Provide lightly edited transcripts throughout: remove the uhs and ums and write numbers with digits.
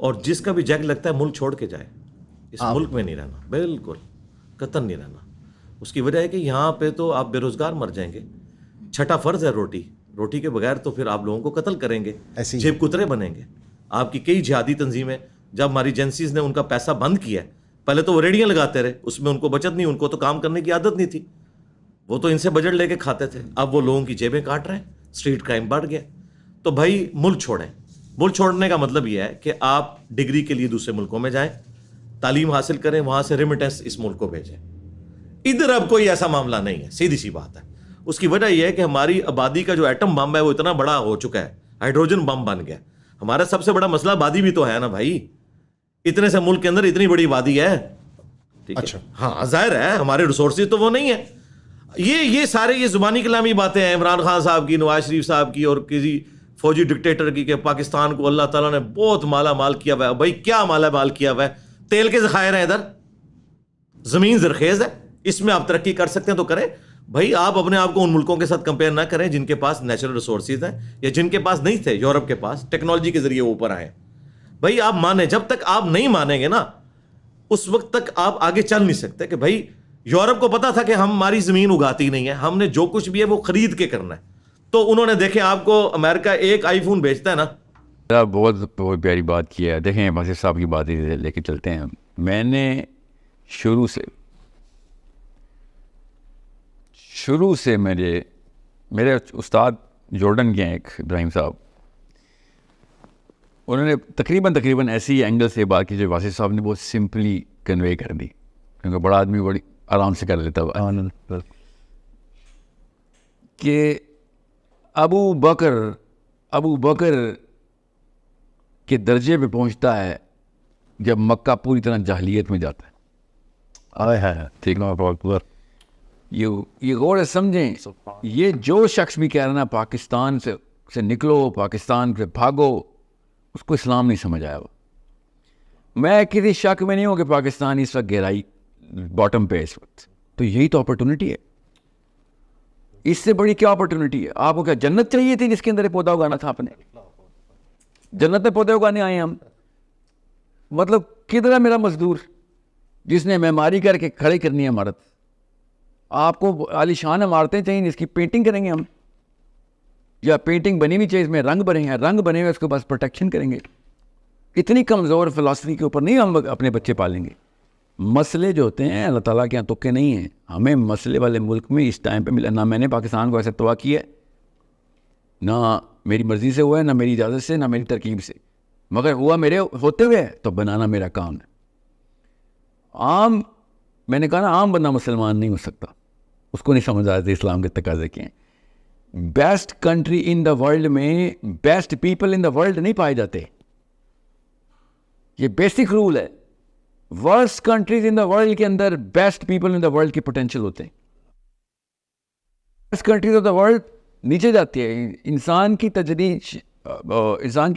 اور جس کا بھی جیک لگتا ہے ملک چھوڑ کے جائے, اس ملک میں نہیں رہنا, بالکل قطن نہیں رہنا. اس کی وجہ ہے کہ یہاں پہ تو آپ بے روزگار مر جائیں گے. چھٹا فرض ہے روٹی کے بغیر تو پھر آپ لوگوں کو قتل کریں گے, جیب کترے بنیں گے. آپ کی کئی جہادی تنظیمیں, جب ہماری ایجنسیز نے ان کا پیسہ بند کیا, پہلے تو وہ ریڑیاں لگاتے رہے, اس میں ان کو بچت نہیں, ان کو تو کام کرنے کی عادت نہیں تھی, وہ تو ان سے بجٹ لے کے کھاتے تھے. اب وہ لوگوں کی جیبیں کاٹ رہے ہیں, اسٹریٹ کرائم بڑھ گیا. تو بھائی ملک چھوڑیں. ملک چھوڑنے کا مطلب یہ ہے کہ آپ ڈگری کے لیے دوسرے ملکوں میں جائیں, تعلیم حاصل کریں, وہاں سے ریمیٹنس اس ملک کو بھیجیں. ادھر اب کوئی ایسا معاملہ نہیں ہے, سیدھی سی بات ہے. اس کی وجہ یہ ہے کہ ہماری آبادی کا جو ایٹم بم ہے وہ اتنا بڑا ہو چکا ہے, ہائیڈروجن بم بن گیا. ہمارا سب سے بڑا مسئلہ آبادی بھی تو ہے نا بھائی, اتنے سے ملک کے اندر اتنی بڑی آبادی ہے. اچھا ہاں ظاہر ہے ہمارے ریسورسز تو وہ نہیں ہے. یہ سارے یہ زبانی کلامی باتیں ہیں عمران خان صاحب کی, نواز شریف صاحب کی, اور کسی فوجی ڈکٹیٹر کی کہ پاکستان کو اللہ تعالیٰ نے بہت مالا مال کیا ہوا ہے. بھائی کیا مالا مال کیا ہوا ہے؟ تیل کے ذخائر ہیں ادھر, زمین زرخیز ہے, اس میں آپ ترقی کر سکتے ہیں تو کریں. بھائی آپ اپنے آپ کو ان ملکوں کے ساتھ کمپیئر نہ کریں جن کے پاس نیچرل ریسورسز ہیں یا جن کے پاس نہیں تھے. یورپ کے پاس ٹیکنالوجی کے ذریعے اوپر آئے. بھائی آپ مانیں, جب تک آپ نہیں مانیں گے نا اس وقت تک آپ آگے چل نہیں سکتے. کہ بھائی یورپ کو پتا تھا کہ ہماری زمین اگاتی نہیں ہے, ہم نے جو کچھ بھی ہے وہ خرید کے کرنا ہے. تو انہوں نے دیکھیں آپ کو امریکہ ایک آئی فون بیچتا ہے نا. بہت پیاری بات کی ہے. دیکھیں باسط صاحب کی بات لے کے چلتے ہیں. میں نے شروع سے میرے استاد جارڈن کے ہیں ایک ابراہیم صاحب, انہوں نے تقریباً ایسی اینگل سے بات کی جو باسط صاحب نے بہت سمپلی کنوے کر دی, کیونکہ بڑا آدمی بڑی آرام سے کر لیتا ہوا, کہ ابو بکر کے درجے پہ پہنچتا ہے جب مکہ پوری طرح جاہلیت میں جاتا ہے. ٹھیک نا, یہ غور سے سمجھیں. یہ جو شخص بھی کہہ رہا نا پاکستان سے نکلو, پاکستان سے بھاگو, اس کو اسلام نہیں سمجھ آیا. میں کسی شک میں نہیں ہوں کہ پاکستان اس وقت گہرائی باٹم پہ اس وقت, تو یہی تو اپرچونٹی ہے. اس سے بڑی کیا اپرچونٹی ہے؟ آپ کو کیا جنت چاہیے تھی جس کے اندر پودا اگانا تھا؟ آپ نے جنت میں پودے اگانے آئے ہم. مطلب کدھر ہے میرا مزدور جس نے معماری کر کے کھڑے کرنی ہے عمارت؟ آپ کو عالی شان عمارتیں چاہیے جس کی پینٹنگ کریں گے ہم, یا پینٹنگ بنی ہوئی چاہیے اس میں رنگ بنے ہیں, رنگ بنے ہوئے اس کے پاس پروٹیکشن کریں گے. اتنی کمزور فلاسفی کے اوپر نہیں ہم اپنے بچے پالیں گے. مسئلے جو ہوتے ہیں اللہ تعالیٰ کے یہاں تکے نہیں ہیں. ہمیں مسئلے والے ملک میں اس ٹائم پہ ملا. نہ میں نے پاکستان کو ایسے تباہ کیا ہے, نہ میری مرضی سے ہوا ہے, نہ میری اجازت سے, نہ میری ترکیب سے, مگر ہوا میرے ہوتے ہوئے تو بنانا میرا کام ہے. میں نے کہا نا عام بندہ مسلمان نہیں ہو سکتا, اس کو نہیں سمجھ آیا تھا اسلام کے تقاضے کیا ہیں. Best country in the world میں best people in the world نہیں پائے جاتے. یہ بیسک رول ہے. Worst countries in the world کے اندر best people in the world کے پوٹینشیل ہوتے ہیں. Best countries of the world نیچے جاتی ہے. انسان کی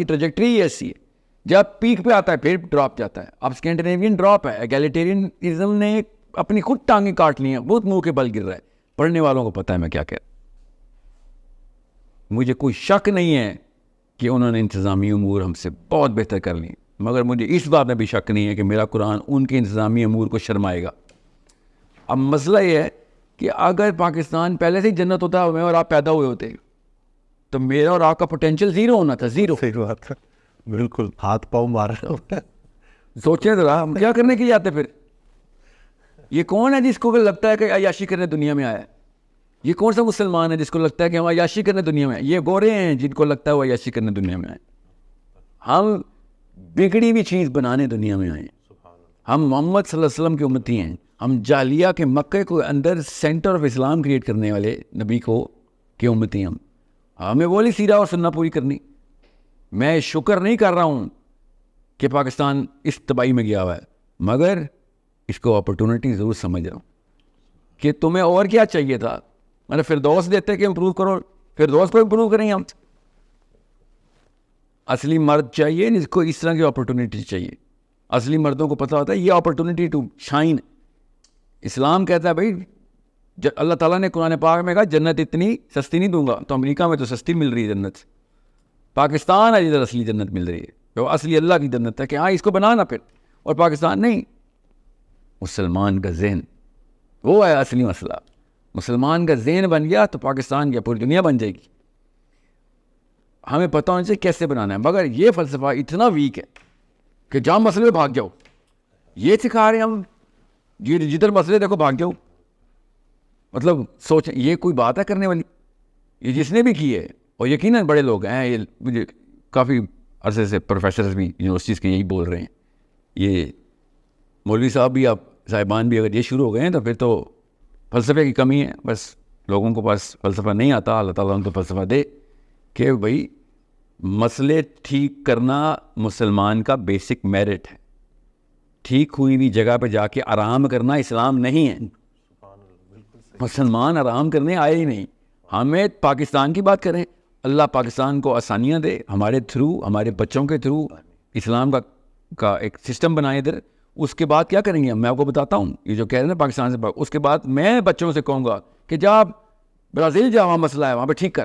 ٹریجیکٹری ایسی ہے, جب پیک پہ آتا ہے پھر ڈراپ جاتا ہے. اب اسکینڈینیوین ڈراپ ہے. ایگیلیٹیرینزم نے اپنی خود ٹانگیں کاٹ لی ہیں, بہت منہ کے بل گر رہا ہے. پڑھنے والوں کو پتہ ہے میں کیا کہہ رہا ہوں. مجھے کوئی شک نہیں ہے کہ انہوں نے انتظامی امور ہم سے بہت بہتر کر لی, مگر مجھے اس بات میں بھی شک نہیں ہے کہ میرا قرآن ان کے انتظامی امور کو شرمائے گا. اب مسئلہ یہ ہے کہ اگر پاکستان پہلے سے ہی جنت ہوتا, میں اور آپ پیدا ہوئے ہوتے, تو میرا اور آپ کا پوٹینشیل زیرو ہونا تھا. زیرو. بالکل ہاتھ پاؤں مار رہا. سوچیں ذرا, ہم کیا کرنے کے لیے آتے پھر؟ یہ کون ہے جس کو لگتا ہے کہ عیاشی کرنے دنیا میں آیا ہے؟ یہ کون سا مسلمان ہے جس کو لگتا ہے کہ ہم عیاشی کرنے دنیا میں آئے؟ یہ گورے ہیں جن کو لگتا ہے وہ عیاشی کرنے دنیا میں آئے. ہم بگڑی ہوئی چیز بنانے دنیا میں آئے. ہم محمد صلی اللہ علیہ وسلم کی امتی ہیں. ہم جالیہ کے مکے کو اندر سینٹر آف اسلام کریٹ کرنے والے نبی کو کی امتی. ہمیں وہ نہیں سیرہ اور سننا پوری کرنی. میں شکر نہیں کر رہا ہوں کہ پاکستان اس تباہی میں گیا ہوا ہے, مگر اس کو اپرچونٹی ضرور سمجھ رہا ہوں کہ تمہیں اور کیا چاہیے تھا. میں نے فردوس دیتے کہ امپروو کرو, فردوس کو امپروو کریں ہم. اصلی مرد چاہیے جس کو اس طرح کی اپرچونٹی چاہیے. اصلی مردوں کو پتہ ہوتا ہے یہ اپرچونٹی ٹو شائن. اسلام کہتا ہے بھائی, اللہ تعالیٰ نے قرآن پاک میں کہا جنت اتنی سستی نہیں دوں گا. تو امریکہ میں تو سستی مل رہی ہے جنت, پاکستان ہے جدھر اصلی جنت مل رہی ہے. وہ اصلی اللہ کی جنت ہے کہ ہاں اس کو بنانا پھر. اور پاکستان نہیں, مسلمان کا ذہن وہ ہے اصلی مسئلہ. مسلمان کا ذہن بن گیا تو پاکستان کی پوری دنیا بن جائے گی. ہمیں پتہ ہونا چاہیے کیسے بنانا ہے. مگر یہ فلسفہ اتنا ویک ہے کہ جہاں مسئلے بھاگ جاؤ, یہ سکھا رہے ہیں ہم, یہ جدھر مسئلے دیکھو بھاگ جاؤ. مطلب سوچ, یہ کوئی بات ہے کرنے والی؟ یہ جس نے بھی کی ہے, اور یقیناً بڑے لوگ ہیں, یہ مجھے کافی عرصے سے پروفیسرز بھی یونیورسٹیز کے یہی بول رہے ہیں. یہ مولوی صاحب بھی, آپ صاحبان بھی, اگر یہ شروع ہو گئے ہیں تو پھر تو فلسفے کی کمی ہے. بس لوگوں کو پاس فلسفہ نہیں آتا. اللہ تعالیٰ ان کو فلسفہ دے کہ بھائی مسئلے ٹھیک کرنا مسلمان کا بیسک میرٹ ہے. ٹھیک ہوئی ہوئی جگہ پہ جا کے آرام کرنا اسلام نہیں ہے. مسلمان آرام کرنے آئے ہی نہیں. ہمیں پاکستان کی بات کریں, اللہ پاکستان کو آسانیاں دے, ہمارے تھرو, ہمارے بچوں کے تھرو اسلام کا ایک سسٹم بنائے ادھر. اس کے بعد کیا کریں گے میں آپ کو بتاتا ہوں. یہ جو کہہ رہے ہیں پاکستان سے, اس کے بعد میں بچوں سے کہوں گا کہ جا برازیل جا, وہاں مسئلہ ہے وہاں پہ ٹھیک کر.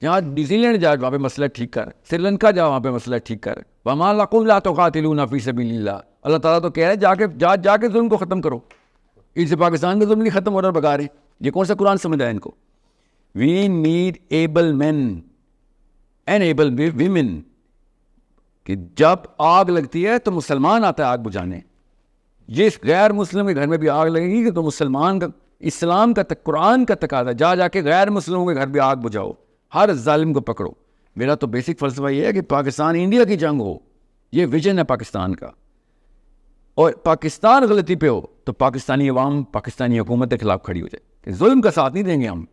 جہاں نیوزی لینڈ جا, وہاں پہ مسئلہ ٹھیک کر. سری لنکا جا, وہاں پہ مسئلہ ٹھیک کر. وما لکم لا تقاتلون فی سبیل اللہ. اللہ تعالیٰ تو کہہ رہے ہیں جا کے ظلم کو ختم کرو. اس سے پاکستان کا ظلم نہیں ختم ہو رہا, بگا رہے ہیں. یہ کون سا قرآن سمجھ آیا ان کو؟ We need able men and able women. کہ جب آگ لگتی ہے تو مسلمان آتا ہے آگ بجھانے. جس غیر مسلم کے گھر میں بھی آگ لگے گی کہ تو مسلمان کا, اسلام کا, قرآن کا تقاضا, جا کے غیر مسلموں کے گھر بھی آگ بجھاؤ, ہر ظالم کو پکڑو. میرا تو بیسک فلسفہ یہ ہے کہ پاکستان انڈیا کی جنگ ہو. یہ ویژن ہے پاکستان کا. اور پاکستان غلطی پہ ہو تو پاکستانی عوام پاکستانی حکومت کے خلاف کھڑی ہو جائے کہ ظلم کا ساتھ نہیں دیں گے ہم.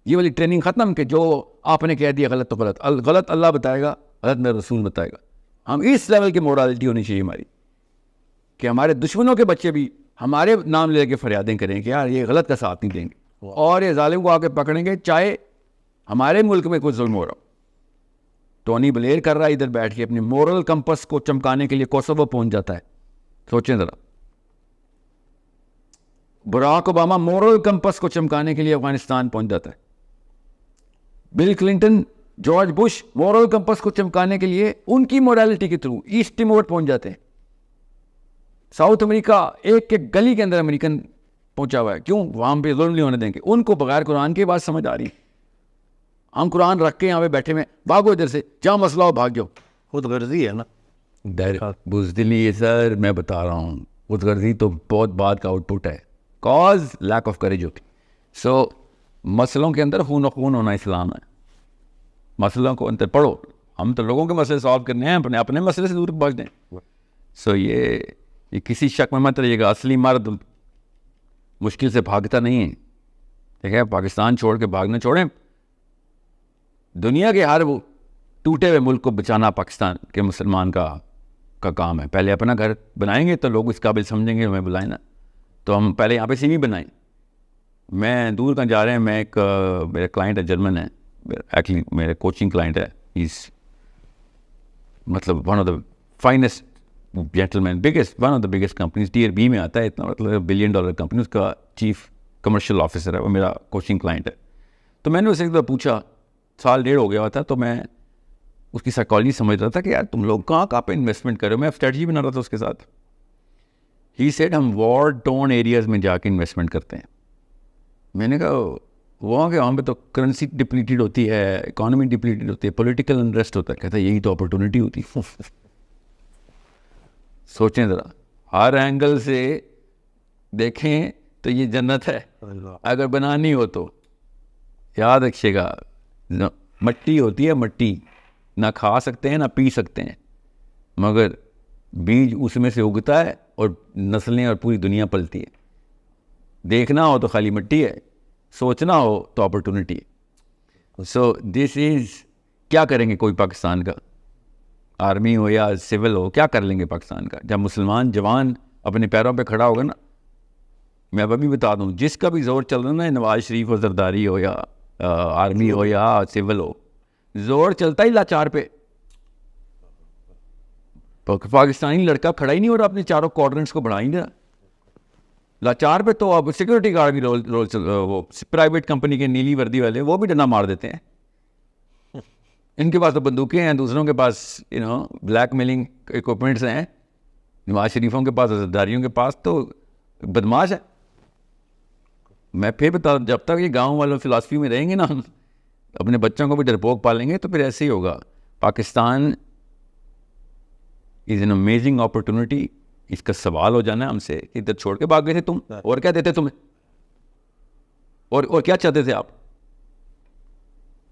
یہ والی ٹریننگ ختم کہ جو آپ نے کہہ دیا غلط تو غلط, غلط اللہ بتائے گا, غلط میرا رسول بتائے گا. ہم اس لیول کی مورالٹی ہونی چاہیے ہماری کہ ہمارے دشمنوں کے بچے بھی ہمارے نام لے کے فریادیں کریں کہ یار یہ غلط کا ساتھ نہیں دیں گے, اور یہ ظالم کو آ کے پکڑیں گے چاہے ہمارے ملک میں کوئی ظلم ہو رہا ہو. ٹونی بلیر کر رہا ہے ادھر بیٹھ کے اپنی مورل کمپس کو چمکانے کے لیے کوسوو پہنچ جاتا ہے. سوچیں ذرا, براک اوباما مورل کمپس کو چمکانے کے لیے افغانستان پہنچ جاتا ہے. Bill Clinton, George Bush moral campus کو چمکانے کے لیے ان کی مورالٹی کے تھرو ایسٹ ٹیمور پہنچ جاتے ہیں. ساؤتھ امریکہ ایک گلی کے اندر امریکن پہنچا ہوا ہے. کیوں؟ وہاں پہ ظلم نہیں ہونے دیں گے. ان کو بغیر قرآن کی بات سمجھ آ رہی ہے. ہم قرآن رکھ کے یہاں پہ بیٹھے ہوئے, بھاگو ادھر سے, جہاں مسئلہ ہو بھاگ جاؤ. خود غرضی ہے نا, بزدلی ہے سر, میں بتا رہا ہوں. خود غرضی تو بہت بات کا آؤٹ پٹ ہے, کاز لیک آف کریج ہوتی. سو مسئلوں کے اندر خون و خون ہونا اسلام ہے. مسئلوں کو اندر پڑھو. ہم تو لوگوں کے مسئلے سالو کرنے ہیں, اپنے مسئلے سے دور بھاگ دیں. سو یہ کسی شک میں مت رہیے گا, اصلی مرد مشکل سے بھاگتا نہیں ہے. دیکھیں پاکستان چھوڑ کے بھاگنا چھوڑیں. دنیا کے ہر وہ ٹوٹے ہوئے ملک کو بچانا پاکستان کے مسلمان کا کام ہے. پہلے اپنا گھر بنائیں گے تو لوگ اس قابل سمجھیں گے, ہمیں بلائیں نا, تو ہم پہلے یہاں پہ سی وی بنائیں. میں دور کہاں جا رہے ہیں, میں ایک میرا کلائنٹ ہے, جرمن ہے, ایکچولی میرے کوچنگ کلائنٹ ہے. از مطلب one of the finest gentleman, biggest, one of the biggest companies, tier B میں آتا ہے, اتنا مطلب $1 بلین کمپنی, اس کا چیف کمرشل آفیسر ہے, وہ میرا کوچنگ کلائنٹ ہے. تو میں نے اسے ایک بار پوچھا, 1.5 ہو گیا ہوا تھا, تو میں اس کی سائیکالوجی سمجھ رہا تھا کہ یار تم لوگ کہاں پہ انویسٹمنٹ کر رہے ہو. میں اسٹریٹجی بنا رہا تھا اس کے ساتھ. ہی سیڈ ہم وار ٹون ایریاز میں جا کے انویسٹمنٹ کرتے ہیں. میں نے کہا وہاں پہ تو کرنسی ڈپلیٹیڈ ہوتی ہے, اکانومی ڈپلیٹیڈ ہوتی ہے, پولیٹیکل انٹرسٹ ہوتا ہے. کہتا ہے یہی تو اپرچونیٹی ہوتی ہے. سوچیں ذرا, ہر اینگل سے دیکھیں تو یہ جنت ہے. اگر بنانی ہو تو یاد رکھیے گا, مٹی ہوتی ہے, مٹی نہ کھا سکتے ہیں نہ پی سکتے ہیں, مگر بیج اس میں سے اگتا ہے اور نسلیں اور پوری دنیا پلتی ہے. دیکھنا ہو تو خالی مٹی ہے, سوچنا ہو تو اپرچونیٹی ہے. سو دس از, کیا کریں گے کوئی پاکستان کا, آرمی ہو یا سول ہو, کیا کر لیں گے پاکستان کا؟ جب مسلمان جوان اپنے پیروں پہ کھڑا ہوگا نا, میں ابھی بتا دوں, جس کا بھی زور چل رہا نا, نواز شریف ہو, زرداری ہو, یا آرمی ہو یا سول ہو, زور چلتا ہی لاچار پہ. پاکستانی لڑکا کھڑا ہی نہیں ہو رہا, اپنے چاروں کوارڈرنٹس کو بڑھا ہی نہیں رہا. لاچار پہ تو اب سیکورٹی گارڈ بھی وہ پرائیویٹ کمپنی کے نیلی وردی والے, وہ بھی ڈنڈا مار دیتے ہیں. ان کے پاس تو بندوقیں ہیں, دوسروں کے پاس بلیک میلنگ اکوپمنٹس ہیں. نواز شریفوں کے پاس, عزتداریوں کے پاس تو بدماش ہے. میں پھر بتا, جب تک یہ گاؤں والوں فلاسفی میں رہیں گے نا, اپنے بچوں کو بھی ڈرپوک پالیں گے, تو پھر ایسے ہی ہوگا. Pakistan is an amazing opportunity. اس کا سوال ہو جانا ہے ہم سے کہ ادھر چھوڑ کے بھاگ گئے تھے تم, اور کیا دیتے تمہیں, اور کیا چاہتے تھے آپ.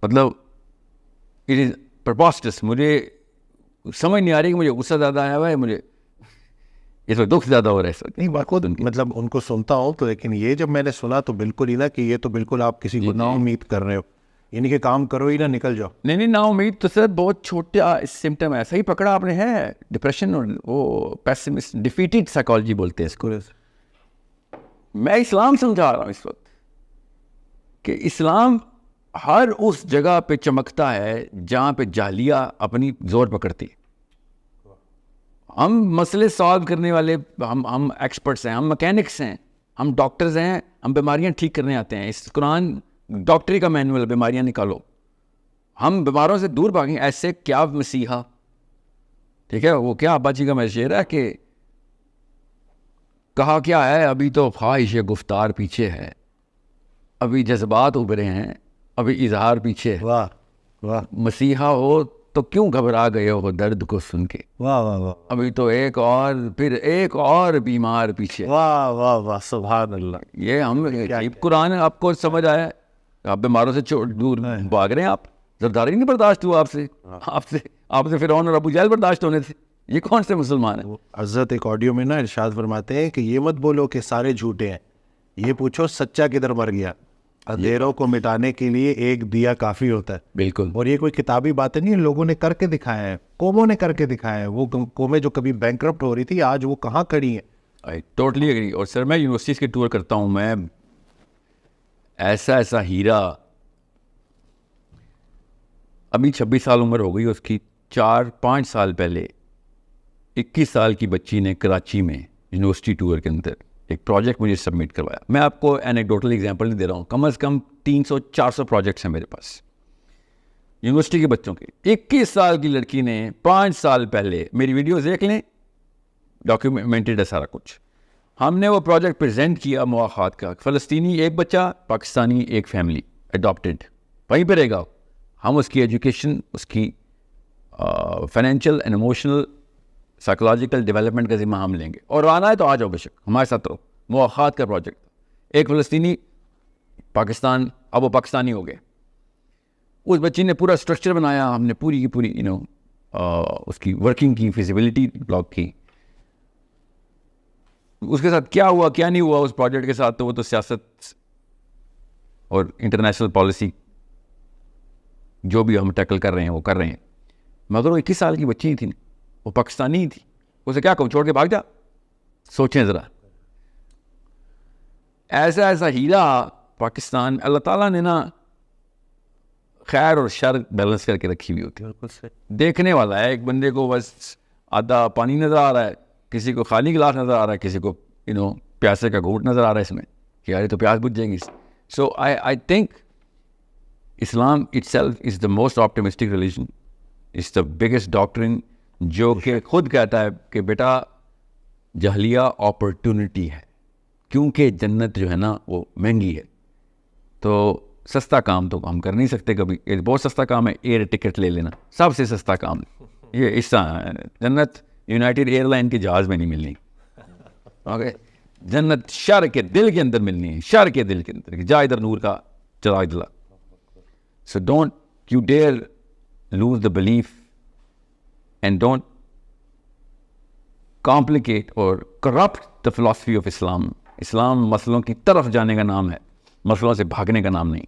مطلب اٹ از پرپاسٹس. مجھے سمجھ نہیں آ رہی کہ مجھے غصہ زیادہ آیا ہوا ہے, مجھے اس وقت دکھ زیادہ ہو رہا ہے اس وقت. نہیں خود مطلب ان کو سنتا ہوں تو, لیکن یہ جب میں نے سنا تو بالکل ہی نا کہ یہ تو بالکل آپ کسی کو نا امید کر رہے ہو, یعنی کہ کام کرو ہی نہ نکل جاؤ. نہیں نا امید تو سر بہت چھوٹا سمٹم ہے. صحیح پکڑا آپ نے ہے, ڈپریشن اور وہ پیسمسٹ, ڈیفیٹڈ سائیکالوجی بولتے ہیں اس کو. میں اسلام سمجھا رہا ہوں اس وقت کہ اسلام ہر اس جگہ پہ چمکتا ہے جہاں پہ جاہلیہ اپنی زور پکڑتی ہے. ہم مسئلے سالو کرنے والے, ہم ایکسپرٹس ہیں, ہم مکینکس ہیں, ہم ڈاکٹرز ہیں, ہم بیماریاں ٹھیک کرنے آتے ہیں. اس قرآن ڈاکٹری کا مینول, بیماریاں نکالو. ہم بیماروں سے دور بھاگیں. ایسے کیا مسیحا, ٹھیک ہے, وہ کیا ابا جی کا میں شعر ہے کہ کہا کیا ہے, ابھی تو خواہش گفتار پیچھے ہے, ابھی جذبات ابھرے ہیں, ابھی اظہار پیچھے ہے. واہ واہ, مسیحا ہو تو کیوں گھبرا گئے ہو درد کو سن کے, واہ واہ واہ, ابھی تو ایک اور پھر ایک اور بیمار پیچھے. واہ واہ واہ, سبحان اللہ. یہ ہم عجیب قرآن ہے. آپ کو سمجھ آیا ہے, آپ بیماروں سے دور بھاگ رہے ہیں. آپ زرداری نہیں برداشت ہوا آپ سے فرعون اور ابو جہل برداشت ہونے تھے. یہ کون سے مسلمان ہیں؟ حضرت ایک آڈیو میں نا ارشاد فرماتے ہیں کہ یہ مت بولو کہ سارے جھوٹے ہیں, یہ پوچھو سچا کدھر مر گیا. اندھیروں کو مٹانے کے لیے ایک دیا کافی ہوتا ہے. بالکل. اور یہ کوئی کتابی باتیں نہیں, لوگوں نے کر کے دکھایا ہے, قوموں نے کر کے دکھایا ہے. وہ قومیں جو کبھی بینکرپٹ ہو رہی تھی, آج وہ کہاں کھڑی ہیں. I totally agree. اور سر میں یونیورسٹیز کے ٹور کرتا ہوں, میں ایسا ہیرا, ابھی 26 سال عمر ہو گئی اس کی, 4-5 سال پہلے 21 سال کی بچی نے کراچی میں یونیورسٹی ٹور کے اندر ایک پروجیکٹ مجھے سبمٹ کروایا. میں آپ کو اینیکڈوٹل ایگزامپل نہیں دے رہا ہوں, کم از کم 300-400 پروجیکٹس ہیں میرے پاس یونیورسٹی کے بچوں کے. 21 سال کی لڑکی نے 5 سال پہلے, میری ویڈیوز دیکھ لیں, ڈاکیومنٹڈ ہے سارا کچھ. ہم نے وہ پروجیکٹ پریزنٹ کیا مواخات کا. فلسطینی ایک بچہ, پاکستانی ایک فیملی اڈاپٹیڈ, وہیں پہ رہے گا. ہم اس کی ایجوکیشن, اس کی financial and emotional psychological development کا ذمہ ہم لیں گے, اور آنا ہے تو آ جاؤ بے شک, ہمارے ساتھ رہو. مواخات کا پروجیکٹ. ایک فلسطینی, پاکستان, اب وہ پاکستانی ہو گئے. اس بچی نے پورا اسٹرکچر بنایا, ہم نے پوری کی پوری اس کی ورکنگ کی, فیزیبلٹی بلاک کی. اس کے ساتھ کیا ہوا کیا نہیں ہوا اس پروجیکٹ کے ساتھ, تو وہ تو سیاست اور انٹرنیشنل پالیسی جو بھی ہم ٹیکل کر رہے ہیں وہ کر رہے ہیں. مگر وہ 21 سال کی بچی تھی, وہ پاکستانی ہی تھی. اسے کیا کہوں, چھوڑ کے بھاگ جا. سوچیں ذرا, ایسا ہیرا پاکستان, اللہ تعالیٰ نے نا خیر اور شر بیلنس کر کے رکھی ہوئی ہوتی ہے. دیکھنے والا ہے, ایک بندے کو بس آدھا پانی نظر آ رہا ہے, کسی کو خالی گلاس نظر آ رہا ہے, کسی کو پیاسے کا گھونٹ نظر آ رہا ہے اس میں کہ یار تو پیاس بجھ جائے گی. So I think Islam itself is the most optimistic religion. It's the biggest doctrine جو کہ خود کہتا ہے کہ بیٹا جہلیہ اپرچونٹی ہے, کیونکہ جنت جو ہے نا وہ مہنگی ہے. تو سستا کام تو ہم کر نہیں سکتے کبھی. یہ بہت سستا کام ہے ایئر ٹکٹ لے لینا, سب سے سستا کام ہے یہ. اس جنت یونائٹیڈ ایئر لائن کے جہاز میں نہیں ملنی. اوکے, جنت شر کے دل کے اندر ملنی ہے, شر کے دل کے اندر. جا ادھر نور کا چراغ جلا. So don't you dare lose the belief and don't complicate or corrupt the philosophy of Islam. اسلام مسئلوں کی طرف جانے کا نام ہے, مسئلوں سے بھاگنے کا نام نہیں.